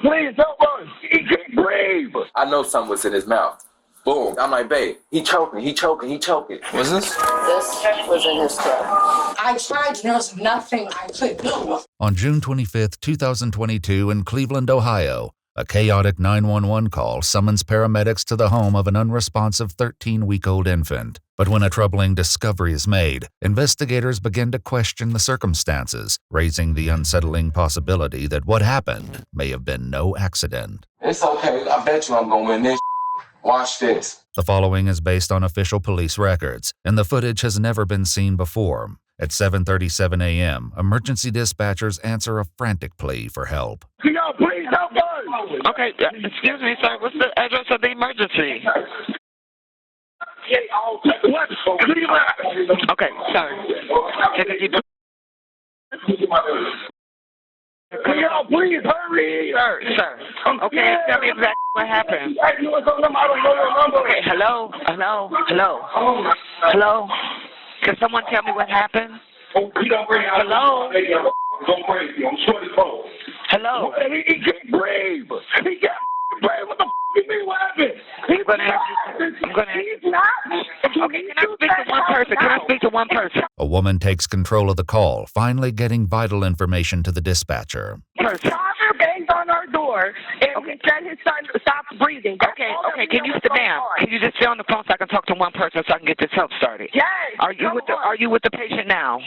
please help us. He can't breathe. I know something was in his mouth. Boom. I'm like, babe, he choking. What's this? This was in his throat. I tried, there was nothing I could do. On June 25, 2022, in Cleveland, Ohio, a chaotic 911 call summons paramedics to the home of an unresponsive 13-week-old infant. But when a troubling discovery is made, investigators begin to question the circumstances, raising the unsettling possibility that what happened may have been no accident. It's okay. I bet you I'm going to win this. Watch this. The following is based on official police records, and the footage has never been seen before. At 7:37 a.m., emergency dispatchers answer a frantic plea for help. Can y'all please help us? Okay, excuse me, sir. What's the address of the emergency? What? Okay, sorry. Can y'all please hurry? Sir. Okay, tell me exactly what happened. I don't know your number. Okay, hello? Can someone tell me what happened? Hello? Don't crazy. I'm sure it's cold. Hello? He can't breathe. He can't breathe. What the you mean? What happened? I'm gonna ask you. Okay, can I speak to one person? A woman takes control of the call, finally getting vital information to the dispatcher. His father banged on our door and he said his son stopped breathing. Okay, can you sit down? Can you just stay on the phone so I can talk to one person so I can get this help started? Yes. Are you with the patient now?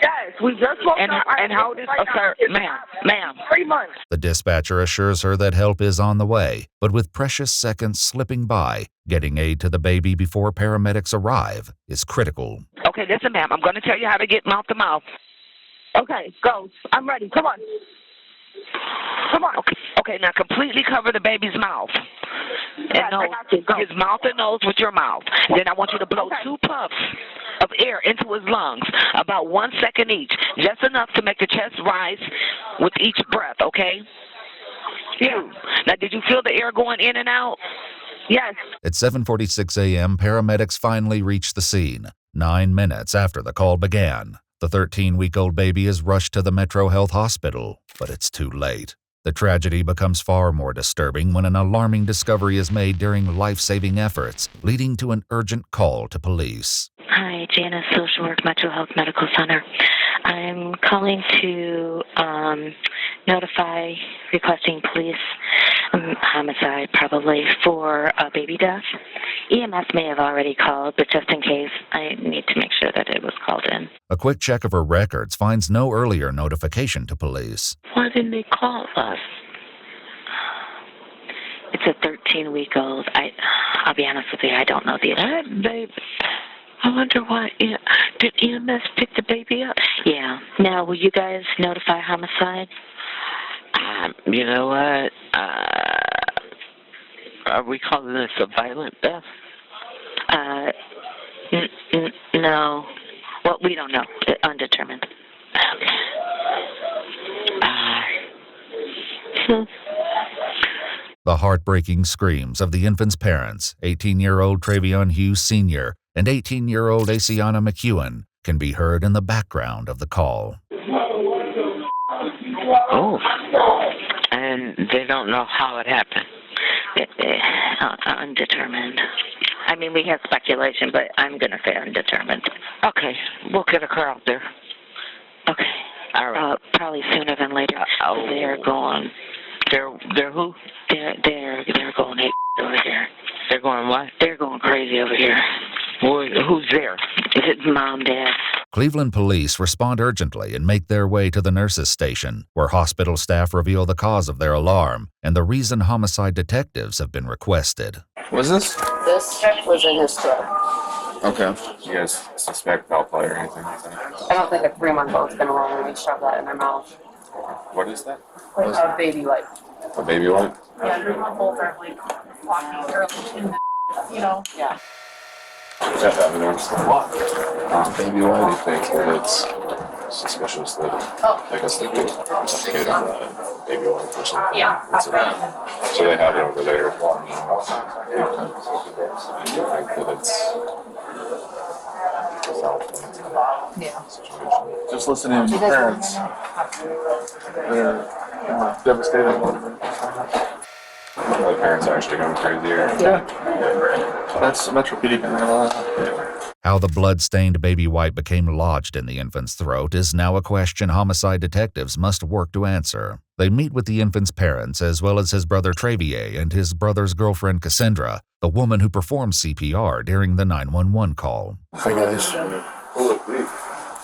Yes, we just woke up. And how old is sir, ma'am? 3 months. The dispatcher assures her that help is on the way, but with precious seconds slipping by, getting aid to the baby before paramedics arrive is critical. Okay, listen, ma'am. I'm going to tell you how to get mouth to mouth. Okay, go. I'm ready. Come on. Okay, now completely cover the baby's mouth. Yes, And his mouth and nose with your mouth. Then I want you to blow 2 puffs of air into his lungs, about 1 second each, just enough to make the chest rise with each breath, okay? Yeah. Now, did you feel the air going in and out? Yes. At 7:46 a.m., paramedics finally reach the scene, 9 minutes after the call began. The 13-week-old baby is rushed to the Metro Health Hospital, but it's too late. The tragedy becomes far more disturbing when an alarming discovery is made during life-saving efforts, leading to an urgent call to police. Hi, Janice, Social Work Metro Health Medical Center. I'm calling to notify requesting police homicide, probably, for a baby death. EMS may have already called, but just in case, I need to make sure that it was called in. A quick check of her records finds no earlier notification to police. Why didn't they call us? It's a 13-week-old. I'll be honest with you, I don't know the address. Baby. I wonder why. Did EMS pick the baby up? Yeah. Now, will you guys notify homicide? You know what? Are we calling this a violent death? No. Well, we don't know. Undetermined. Okay. The heartbreaking screams of the infant's parents, 18-year-old Traveon Hughes Sr. and 18-year-old Asiana McEwen, can be heard in the background of the call. Oh. And they don't know how it happened? Undetermined. I mean, we have speculation, but I'm going to say undetermined. Okay. We'll get a car out there. Okay. All right. Probably sooner than later. They're going... They're who? They're going over here. They're going what? They're going crazy over here. Well, who's there? Is it Mom, Dad? Cleveland police respond urgently and make their way to the nurses' station, where hospital staff reveal the cause of their alarm and the reason homicide detectives have been requested. What's this? This was in his throat. Okay. You guys suspect foul play or anything like that? I don't think a 3-month-old's going to willingly shove that in their mouth. What is that? A baby wipe. A baby wipe? Yeah, 3-month-olds are like walking early in the, Yeah. Is that evidence? Baby wipe, you think that it's suspicious that I guess they could investigate on baby wipe or something? Yeah. So they have it over there. I think that it's Yeah. just listening to parents. They're devastated. The parents are actually going crazy here. Yeah. That's Metro PD. How the blood-stained baby wipe became lodged in the infant's throat is now a question homicide detectives must work to answer. They meet with the infant's parents as well as his brother Traveon and his brother's girlfriend Cassandra, the woman who performed CPR during the 911 call. Hi guys.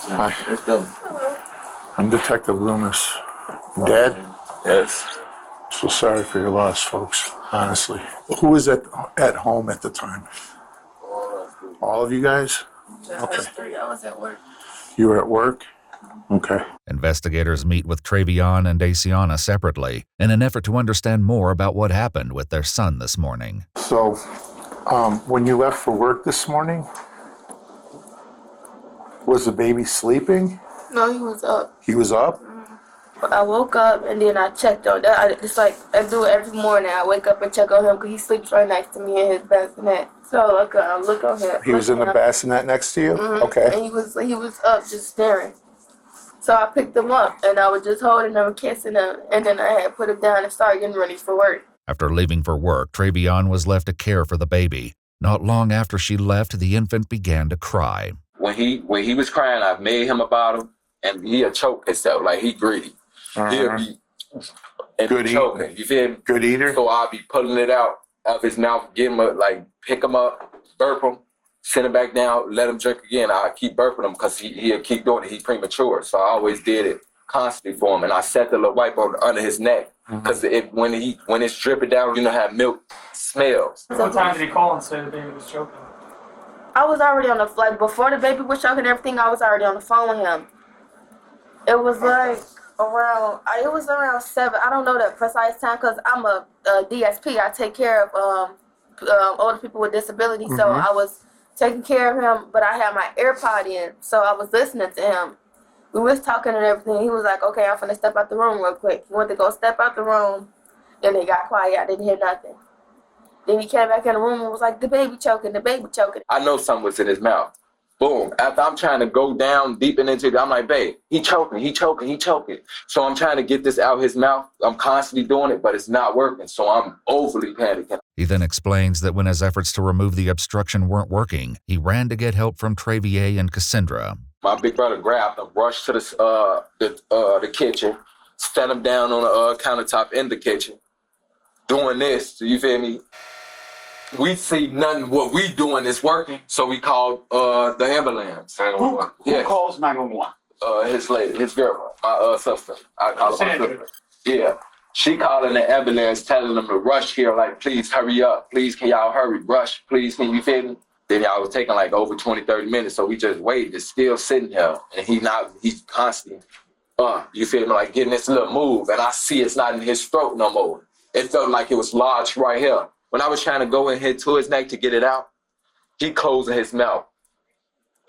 Hi. I'm Detective Loomis. Dad? Yes. So sorry for your loss, folks, honestly. Who was at home at the time? All of you guys? Okay. I was at work. You were at work? Okay. Investigators meet with Traveon and Asiana separately in an effort to understand more about what happened with their son this morning. So, when you left for work this morning, was the baby sleeping? No, he was up. He was up? But I woke up and then I checked on that. It's like I do it every morning. I wake up and check on him because he sleeps right next to me in his bassinet. So I look on him. He was in the bassinet next to you? Mm-hmm. Okay. And he was up just staring. So I picked him up and I was just holding him and kissing him. And then I had put him down and started getting ready for work. After leaving for work, Traveon was left to care for the baby. Not long after she left, the infant began to cry. When he was crying, I made him a bottle, and he'll choke himself like he greedy. He'll be Good choking. eater. You feel me? Good eater? So I'll be pulling it out of his mouth, get him pick him up, burp him, send him back down, let him drink again. I keep burping him because he'll keep doing it. He's premature, so I always did it constantly for him, and I set the little wipe under his neck because when it's dripping down, you know how milk smells. What time did he call and say the baby was choking? I was already on the flight. Before the baby was choking and everything, I was already on the phone with him. It was like around 7. I don't know the precise time because I'm a DSP. I take care of older people with disabilities. So I was taking care of him, but I had my AirPod in, so I was listening to him. We was talking and everything. He was like, okay, I'm finna step out the room real quick. He went to go step out the room. Then he got quiet. I didn't hear nothing. Then he came back in the room and was like, the baby choking, the baby choking. I know something was in his mouth. Boom. After I'm trying to go down deep into it, I'm like, babe, he choking. So I'm trying to get this out his mouth. I'm constantly doing it, but it's not working. So I'm overly panicking. He then explains that when his efforts to remove the obstruction weren't working, he ran to get help from Traveon and Cassandra. My big brother grabbed him, rushed to the kitchen, set him down on the countertop in the kitchen, doing this. So you feel me? We see nothing. What we doing is working, so we called the ambulance. Who calls 911? His lady, his girl, my sister. I call her my sister. Yeah. She calling the ambulance, telling them to rush here, like, please hurry up. Please, can y'all hurry? Rush, please, can you feel me? Then y'all was taking like over 20, 30 minutes, so we just waited. It's still sitting here, and he's constantly, you feel me, like getting this little move, and I see it's not in his throat no more. It felt like it was lodged right here. When I was trying to go in here to his neck to get it out, he closing his mouth.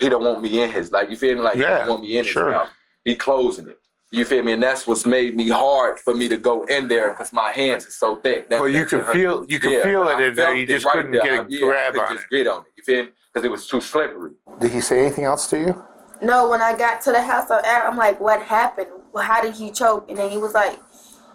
He don't want me in his, like, you feel me? Like, he don't want me in his mouth. He closing it. You feel me? And that's what's made me hard for me to go in there because my hands are so thick. Well, you can feel it in there. You just couldn't get a grab on it. Just get on it. You feel me? Because it was too slippery. Did he say anything else to you? No, when I got to the house, I'm like, what happened? How did he choke? And then he was like,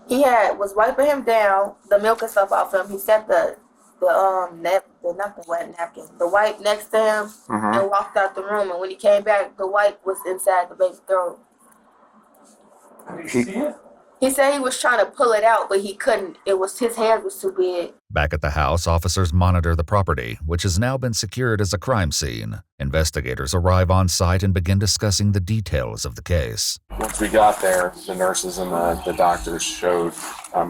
was wiping him down, the milk and stuff off him. He set the wet napkin, the wipe next to him, and walked out the room. And when he came back, the wipe was inside the baby's throat. He said he was trying to pull it out, but he couldn't. His hand was too big. Back at the house, officers monitor the property, which has now been secured as a crime scene. Investigators arrive on site and begin discussing the details of the case. Once we got there, the nurses and the doctors showed,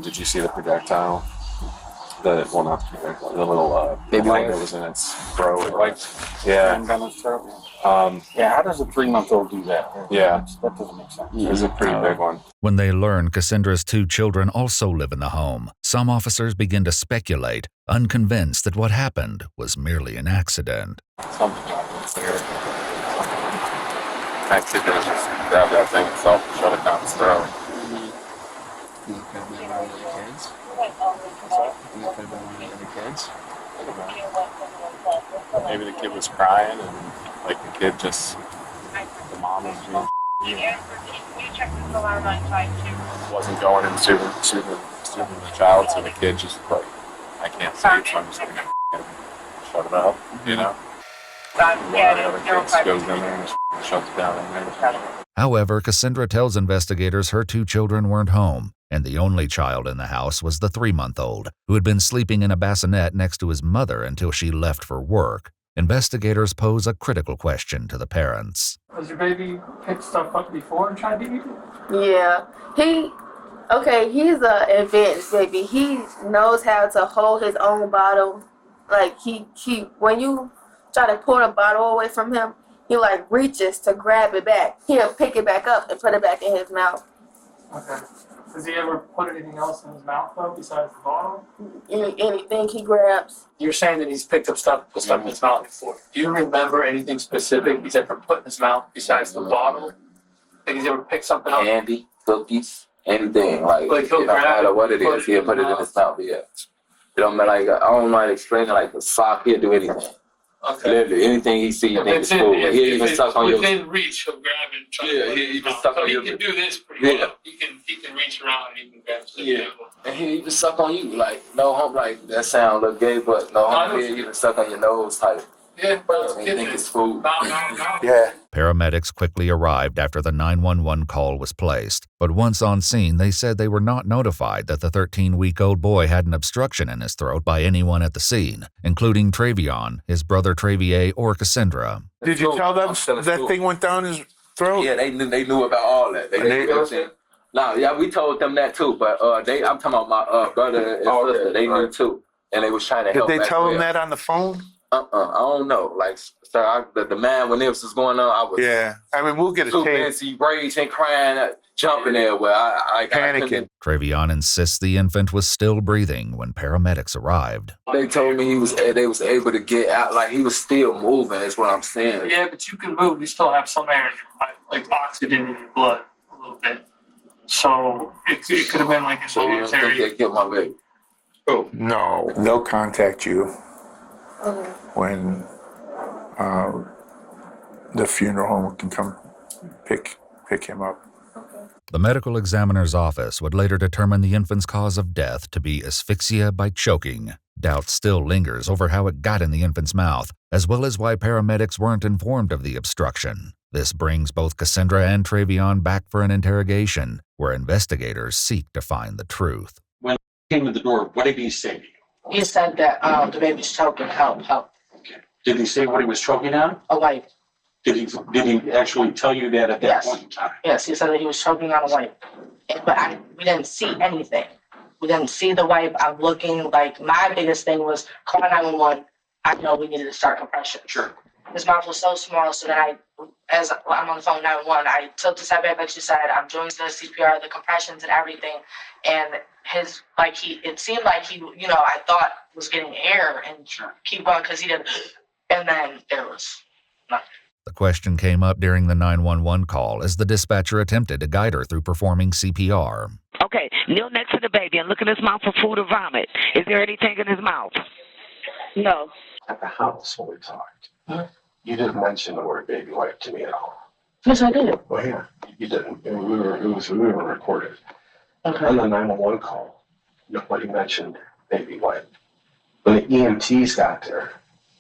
did you see the projectile? The little baby light that was in its throat. Yeah. How does a 3-month-old do that? Yeah. That doesn't make sense. It was a pretty big one. When they learn Cassandra's 2 children also live in the home, some officers begin to speculate, unconvinced that what happened was merely an accident. Something happens there. Accident, just grab that thing itself and shut it down his throat. Maybe the kid was crying and like the kid just, the mom was being wasn't going and soothing the child, so the kid just like can't sleep, so I'm just gonna shut it up, you know? Goes in there and just shuts it down in there. However, Cassandra tells investigators her 2 children weren't home, and the only child in the house was the 3-month-old, who had been sleeping in a bassinet next to his mother until she left for work. Investigators pose a critical question to the parents. Has your baby picked stuff up before and tried to eat it? Yeah. He's a advanced baby. He knows how to hold his own bottle. Like, he when you try to pull the bottle away from him, he like reaches to grab it back. He'll pick it back up and put it back in his mouth. Okay. Does he ever put anything else in his mouth though besides the bottle? Anything he grabs. You're saying that he's picked up stuff in his mouth before. Do you remember anything specific he's ever put in his mouth besides the bottle? Think he's ever picked something up? Candy, cookies, anything. Like he'll it don't grab matter what it put is, he'll put it in his mouth. Yeah. It don't matter. Like, I don't mind explaining. Like a sock, he'll do anything. Okay. Literally, anything he see, you think it's cool. He'll even suck on your. Within reach, he'll grab it and try to put it in his even mouth. suck So on he your. can do this pretty well. He can reach around and he can grab stuff. Yeah. And he'll even suck on you. Like, no hump, like that sound look gay, but no hump, he'll even suck on your nose type. Yeah, bro. You think it's food. No. Yeah. Paramedics quickly arrived after the 911 call was placed, but once on scene, they said they were not notified that the 13-week-old boy had an obstruction in his throat by anyone at the scene, including Traveon, his brother Travier, or Cassandra. Did you tell them that thing went down his throat? Yeah, they knew about all that. They knew everything. No, yeah, we told them that too, but I'm talking about my brother and sister. They knew too, and they was trying to help. Did they tell them that on the phone? I don't know. Like, sir, the man, when this was going on, I was I mean, we'll get a too tape. fancy, raging, crying, jumping there where I panicking. Traveon insists the infant was still breathing when paramedics arrived. They told me they was able to get out, like he was still moving, is what I'm saying. Yeah, but you can move. You still have some air in your body, like oxygen in your blood a little bit. So it could have been like So you don't think involuntary. they killed my baby? Oh. No. They'll contact you when the funeral home can come pick him up. The medical examiner's office would later determine the infant's cause of death to be asphyxia by choking. Doubt still lingers over how it got in the infant's mouth, as well as why paramedics weren't informed of the obstruction. This brings both Cassandra and Traveon back for an interrogation, where investigators seek to find the truth. When he came to the door, what did he say to you? He said that the baby's choking, help. Okay. Did he say what he was choking on? A wipe. Did he actually tell you that at that point in time? Yes, he said that he was choking on a wipe. But we didn't see anything. We didn't see the wipe. I'm looking, like, my biggest thing was calling 911. I know we needed to start compression. Sure. His mouth was so small, so then as I'm on the phone 911, I took the side back, like she said, I'm doing the CPR, the compressions and everything, and it seemed like he, I thought was getting air and keep going because he did, and then there was nothing. The question came up during the 911 call as the dispatcher attempted to guide her through performing CPR. Okay, kneel next to the baby and look in his mouth for food or vomit. Is there anything in his mouth? No. At the house when we talked, you didn't mention the word baby wipe to me at all. Yes, I did. Well, yeah, you didn't. And we were recorded. Okay. On the 911 call, nobody mentioned baby wipe. When the EMTs got there,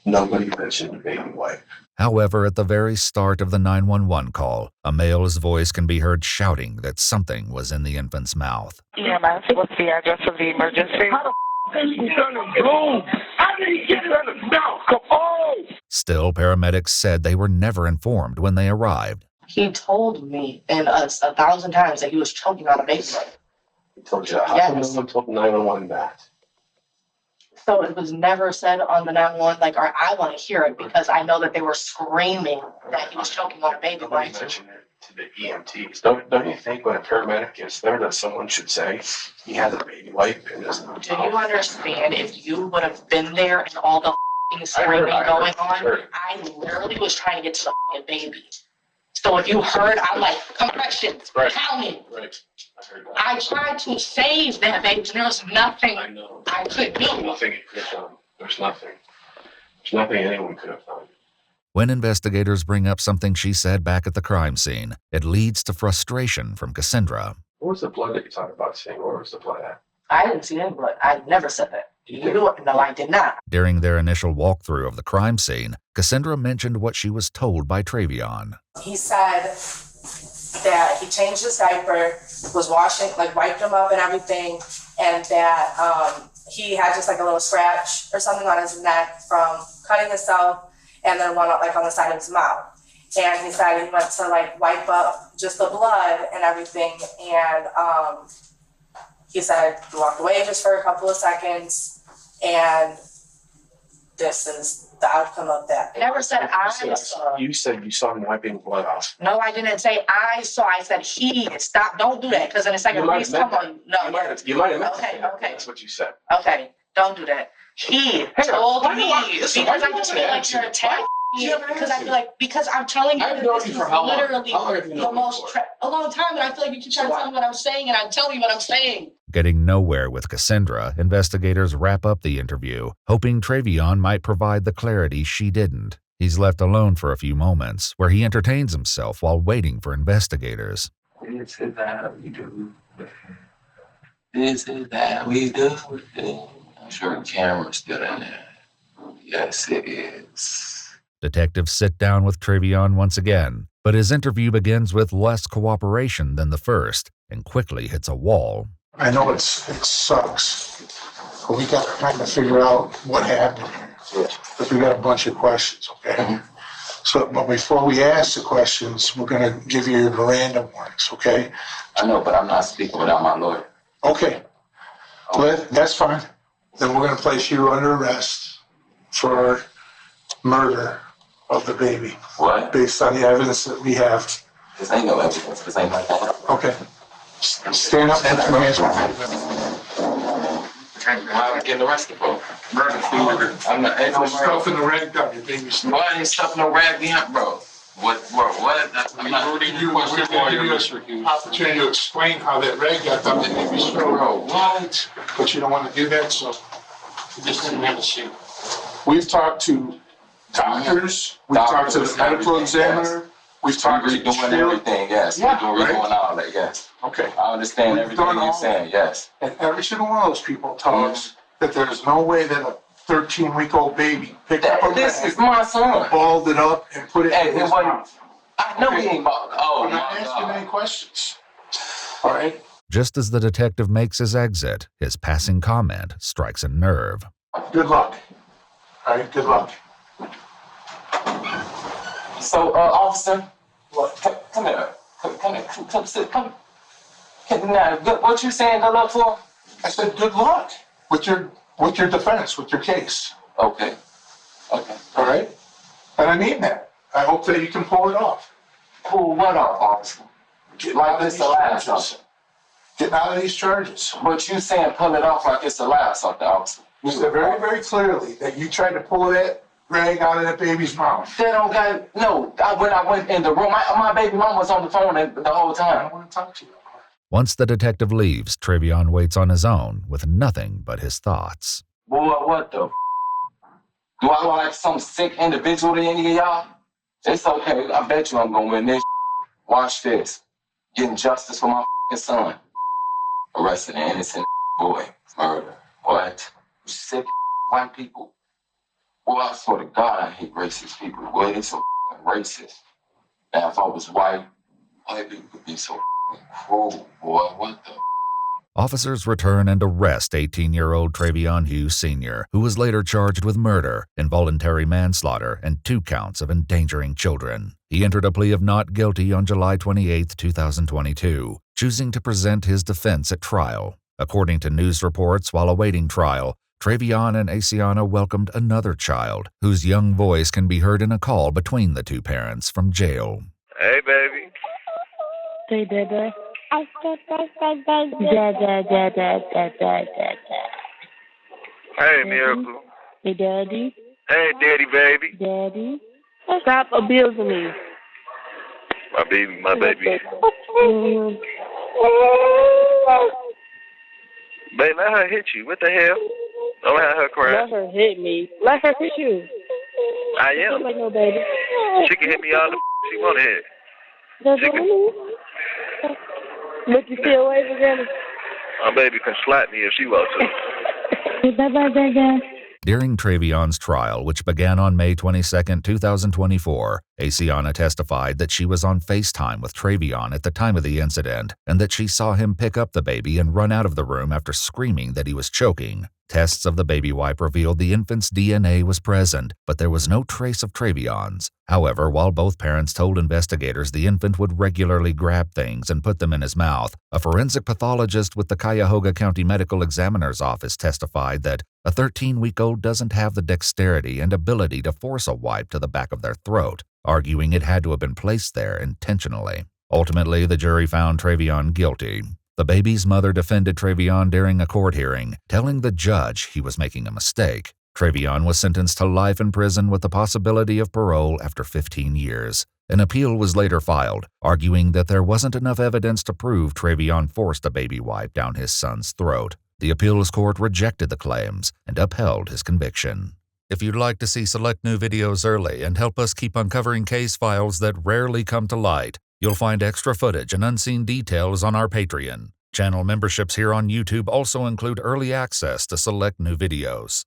nobody mentioned baby wipe. However, at the very start of the 911 call, a male's voice can be heard shouting that something was in the infant's mouth. EMS, what's the address of the emergency? How the f*** is he gonna blow? How did he get it in his mouth? Come on! Still, paramedics said they were never informed when they arrived. He told me and us 1,000 times that he was choking on a baby. He told you that. How come no one told 911 that? So it was never said on the 911, or I want to hear it because I know that they were screaming that he was choking on a baby. Nobody mentioned it to the EMTs. Don't you think when a paramedic gets there that someone should say he has a baby wipe in his mouth? Do you understand if you would have been there and all the screaming going on? I literally was trying to get to the baby. So if you heard, I'm like, compressions, counting. Right. I tried to save that baby, and there was nothing I could do. Nothing you could have done. There's nothing. There's nothing anyone could have done. When investigators bring up something she said back at the crime scene, it leads to frustration from Cassandra. What was the blood that you talked about seeing? Where was the blood at? I didn't see any blood. I never said that. No, I did not. During their initial walkthrough of the crime scene, Cassandra mentioned what she was told by Traveon. He said that he changed his diaper, was washing, like wiped him up and everything, and that he had just like a little scratch or something on his neck from cutting himself, and then one like on the side of his mouth. And he said he went to like wipe up just the blood and everything, and he said he walked away just for a couple of seconds, and this is the outcome of that. I never said I saw. You said you saw him wiping blood off. No, I didn't say I saw. I said he. Stop. Don't do that, because in a second, please come on. No. You might have meant Okay, that. okay. That's what you said. Okay, don't do that. He told me, because I just feel like you're attacking me, because I feel like, because I'm telling you that this is literally the most, a long time, and I feel like you keep trying to tell me what I'm saying, and I'm telling you what I'm saying. Getting nowhere with Cassandra, investigators wrap up the interview, hoping Traveon might provide the clarity she didn't. He's left alone for a few moments, where he entertains himself while waiting for investigators. This is how we do. This is how we do. I'm sure the camera's still in there. Yes, it is. Detectives sit down with Traveon once again, but his interview begins with less cooperation than the first and quickly hits a wall. I know it sucks, but we got to kind of figure out what happened here. Because we got a bunch of questions, okay? So, but before we ask the questions, we're going to give you your Miranda warnings, okay? I know, but I'm not speaking without my lawyer. Okay. Well, that's fine. Then we're going to place you under arrest for murder of the baby. What? Based on the evidence that we have. This ain't no evidence. This ain't my fault. Okay. Stand up and put your hands behind you. Why are we getting arrested for? Murder. I'm not. Ain't no stuff in the rag down your baby's. Why ain't stuff no rag down, bro? What? I'm not. We're going to give you an opportunity to explain how that rag got down your baby's throat. Bro, what? But you don't want to do that, so. We just didn't have a shoot. We've talked to doctors. We've talked to the medical examiner. We've talked to doing everything, yes. Yeah, we're doing all that, yes. Okay. I understand everything you're saying, yes. And every single one of those people tell us that there's no way that a 13-week-old baby picked up a This rag, is my son. balled it up, and put it in his mouth. I know he ain't balled. Oh, I'm not asking any questions. All right? Just as the detective makes his exit, his passing comment strikes a nerve. Good luck. All right, good luck. So, officer, come here. Come sit. Come. Now, what you saying good luck for? I said good luck with your defense, with your case. Okay. All right? And I mean that. I hope that you can pull it off. Pull what off, officer? Like this the last something. Getting out of these charges. But you saying pull it off like it's the last something, officer. You said very, very clearly that you tried to pull that rag out of that baby's mouth. They don't got, no, when I went in the room, my baby mom was on the phone the whole time. I don't want to talk to you. Once the detective leaves, Traveon waits on his own with nothing but his thoughts. Boy, what the? Do I look like some sick individual to any of y'all? It's okay. I bet you I'm going to win this. Watch this. Getting justice for my son. Arresting an innocent boy. Murder. What? Sick white people. Boy, I swear to God, I hate racist people. Boy, they so racist. Now, if I was white people could be so cruel. Boy, what the? Officers return and arrest 18-year-old Traveon Hughes Sr., who was later charged with murder, involuntary manslaughter, and 2 counts of endangering children. He entered a plea of not guilty on July 28, 2022, choosing to present his defense at trial. According to news reports, while awaiting trial, Traveon and Asiana welcomed another child, whose young voice can be heard in a call between the 2 parents from jail. Hey, baby. Hey, baby. Hey, Miracle. Hey, Daddy. Hey, Daddy, baby. Daddy. Stop abusing me. My baby. Babe, let her hit you. What the hell? Don't have her cry. Let her hit me. Let her hit you. I am. Like no baby. She can hit me all the she want to hit. Make you feel away from Granny? My baby can slap me if she wants to. Bye-bye, Dada. During Travion's trial, which began on May 22, 2024, Asiana testified that she was on FaceTime with Traveon at the time of the incident and that she saw him pick up the baby and run out of the room after screaming that he was choking. Tests of the baby wipe revealed the infant's DNA was present, but there was no trace of Travion's. However, while both parents told investigators the infant would regularly grab things and put them in his mouth, a forensic pathologist with the Cuyahoga County Medical Examiner's Office testified that a 13-week-old doesn't have the dexterity and ability to force a wipe to the back of their throat, arguing it had to have been placed there intentionally. Ultimately, the jury found Traveon guilty. The baby's mother defended Traveon during a court hearing, telling the judge he was making a mistake. Traveon was sentenced to life in prison with the possibility of parole after 15 years. An appeal was later filed, arguing that there wasn't enough evidence to prove Traveon forced a baby wipe down his son's throat. The appeals court rejected the claims and upheld his conviction. If you'd like to see select new videos early and help us keep uncovering case files that rarely come to light, you'll find extra footage and unseen details on our Patreon. Channel memberships here on YouTube also include early access to select new videos.